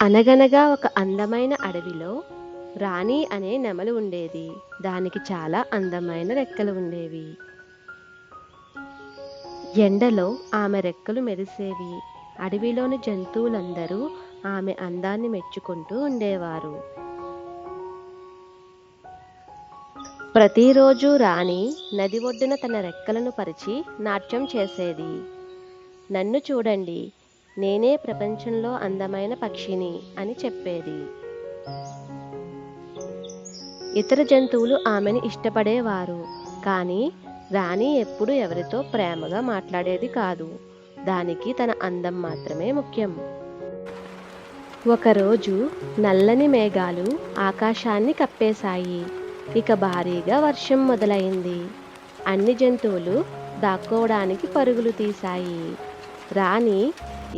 అనగనగా ఒక అందమైన అడవిలో రాణి అనే నెమలి ఉండేది. దానికి చాలా అందమైన రెక్కలు ఉండేవి. ఎండలో ఆమె రెక్కలు మెరిసేవి. అడవిలోని జంతువులందరూ ఆమె అందాన్ని మెచ్చుకుంటూ ఉండేవారు. ప్రతిరోజు రాణి నది ఒడ్డున తన రెక్కలను పరిచి నాట్యం చేసేది. నన్ను చూడండి, నేనే ప్రపంచంలో అందమైన పక్షిని అని చెప్పేది. ఇతర జంతువులు ఆమెను ఇష్టపడేవారు, కానీ రాణి ఎప్పుడూ ఎవరితో ప్రేమగా మాట్లాడేది కాదు. దానికి తన అందం మాత్రమే ముఖ్యం. ఒకరోజు నల్లని మేఘాలు ఆకాశాన్ని కప్పేశాయి. ఇక భారీగా వర్షం మొదలైంది. అన్ని జంతువులు దాక్కోవడానికి పరుగులు తీశాయి. రాణి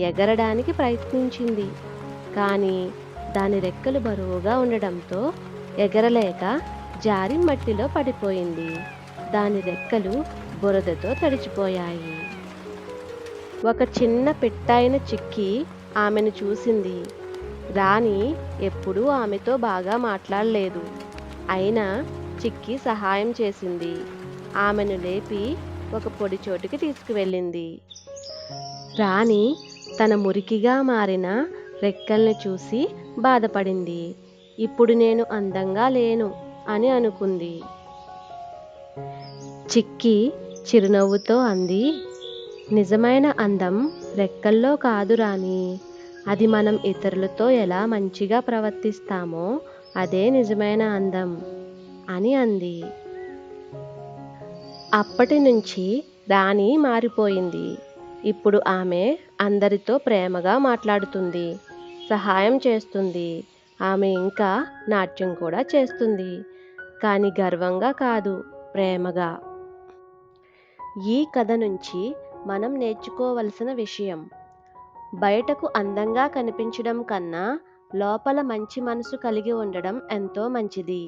ఎగరడానికి ప్రయత్నించింది, కానీ దాని రెక్కలు బరువుగా ఉండడంతో ఎగరలేక జారి మట్టిలో పడిపోయింది. దాని రెక్కలు బురదతో తడిచిపోయాయి. ఒక చిన్న పిట్టయిన చిక్కి ఆమెను చూసింది. రాణి ఎప్పుడూ ఆమెతో బాగా మాట్లాడలేదు. అయినా చిక్కి సహాయం చేసింది. ఆమెను లేపి ఒక పొడి చోటుకి తీసుకువెళ్ళింది. రాణి తన మురికిగా మారిన రెక్కల్ని చూసి బాధపడింది. ఇప్పుడు నేను అందంగా లేను అని అనుకుంది. చిక్కి చిరునవ్వుతో అంది, నిజమైన అందం రెక్కల్లో కాదు రాణీ. అది మనం ఇతరులతో ఎలా మంచిగా ప్రవర్తిస్తామో అదే నిజమైన అందం అని అంది. అప్పటి నుంచి రాణి మారిపోయింది. ఇప్పుడు ఆమె అందరితో ప్రేమగా మాట్లాడుతుంది, సహాయం చేస్తుంది. ఆమె ఇంకా నాట్యం కూడా చేస్తుంది, కానీ గర్వంగా కాదు, ప్రేమగా. ఈ కథ నుంచి మనం నేర్చుకోవలసిన విషయం: బయటకు అందంగా కనిపించడం కన్నా లోపల మంచి మనసు కలిగి ఉండడం ఎంతో మంచిది.